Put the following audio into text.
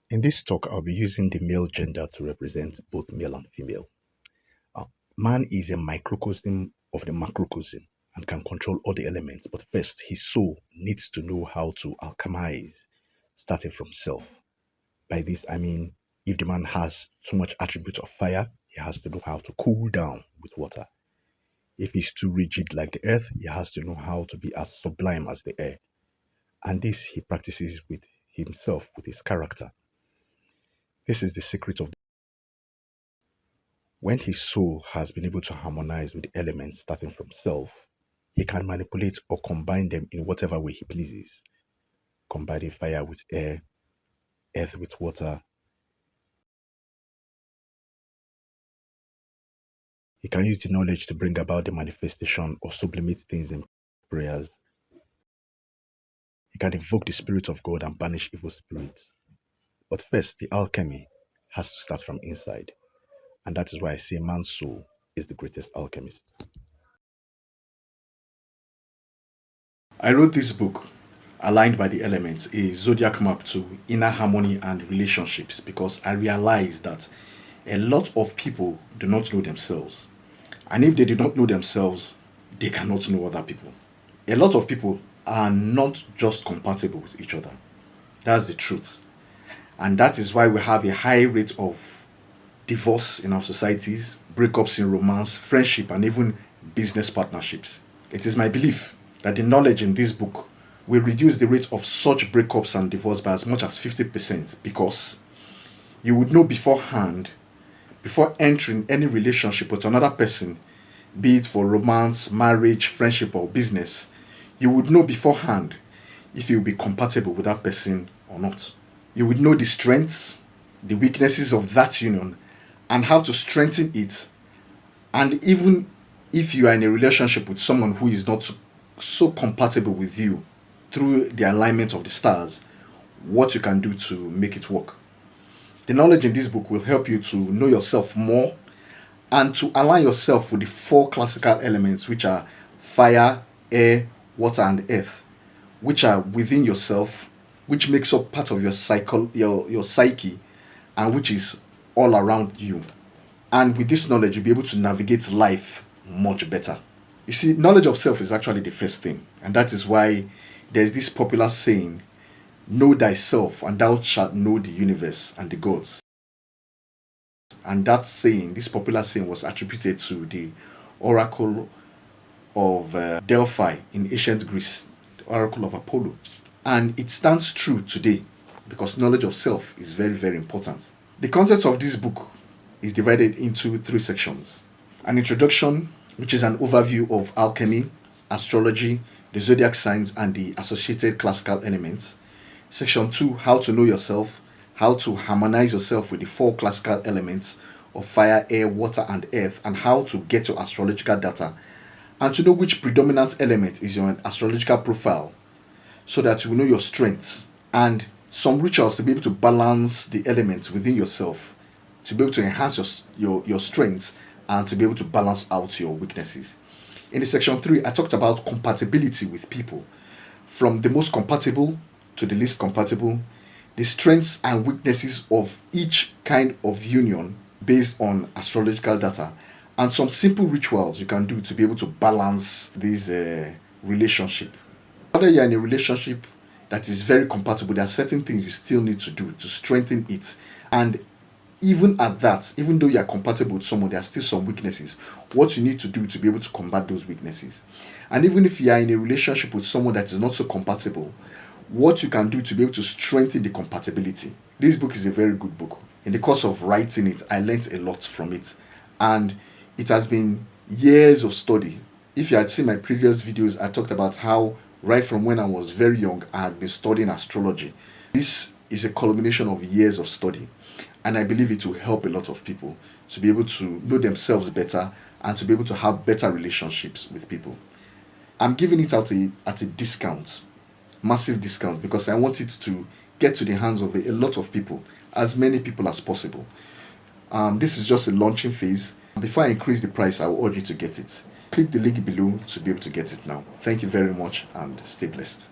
In this talk, I'll be using the male gender to represent both male and female. Uh, Man is a microcosm of the macrocosm and can control all the elements, but first, his soul needs to know how to alchemize, starting from self. By this, I mean, if the man has too much attribute of fire, he has to know how to cool down with water. If he's too rigid like the earth, he has to know how to be as sublime as the air. And this he practices with himself, with his character. This is the secret of when his soul has been able to harmonize with the elements starting from self, he can manipulate or combine them in whatever way he pleases, combining fire with air, earth with water. He can use the knowledge to bring about the manifestation or sublimate things in prayers. He can invoke the spirit of God and banish evil spirits. But first, the alchemy has to start from inside. And that is why I say man's soul is the greatest alchemist. I wrote this book, Aligned by the Elements, a zodiac map to inner harmony and relationships, because I realized that a lot of people do not know themselves. And if they do not know themselves, they cannot know other people. A lot of people are not just compatible with each other. That's the truth. And that is why we have a high rate of divorce in our societies, breakups in romance, friendship, and even business partnerships. It is my belief that the knowledge in this book will reduce the rate of such breakups and divorce by as much as 50% because you would know beforehand, before entering any relationship with another person, be it for romance, marriage, friendship, or business, you would know beforehand if you'll be compatible with that person or not. You would know the strengths, the weaknesses of that union, and how to strengthen it. And even if you are in a relationship with someone who is not so compatible with you through the alignment of the stars, what you can do to make it work. The knowledge in this book will help you to know yourself more and to align yourself with the four classical elements, which are fire, air, water, and earth, which are within yourself, which makes up part of your psyche, and which is all around you. And with this knowledge, you'll be able to navigate life much better. You see, knowledge of self is actually the first thing. And that is why there's this popular saying, know thyself, and thou shalt know the universe and the gods. And that saying, this popular saying, was attributed to the oracle of Delphi in ancient Greece, the oracle of Apollo. And it stands true today because knowledge of self is very, very important. The content of this book is divided into three sections: an introduction, which is an overview of alchemy, astrology, the zodiac signs, and the associated classical elements. Section 2, how to know yourself, how to harmonize yourself with the four classical elements of fire, air, water, and earth, and how to get your astrological data and to know which predominant element is your astrological profile so that you know your strengths and some rituals to be able to balance the elements within yourself, to be able to enhance your strengths and to be able to balance out your weaknesses. In the section 3, I talked about compatibility with people, from the most compatible to the least compatible, the strengths and weaknesses of each kind of union based on astrological data, and some simple rituals you can do to be able to balance this relationship. Whether you're in a relationship that is very compatible, there are certain things you still need to do to strengthen it. And even at that, even though you are compatible with someone, there are still some weaknesses. What you need to do to be able to combat those weaknesses. And even if you are in a relationship with someone that is not so compatible, what you can do to be able to strengthen the compatibility. This book is a very good book. In the course of writing it, I learned a lot from it. And it has been years of study. If you had seen my previous videos, I talked about how right from when I was very young, I had been studying astrology. This is a culmination of years of study. And I believe it will help a lot of people to be able to know themselves better and to be able to have better relationships with people. I'm giving it out at a discount, massive discount, because I want it to get to the hands of a lot of people, as many people as possible. This is just a launching phase. Before I increase the price, I will urge you to get it. Click the link below to be able to get it now. Thank you very much and stay blessed.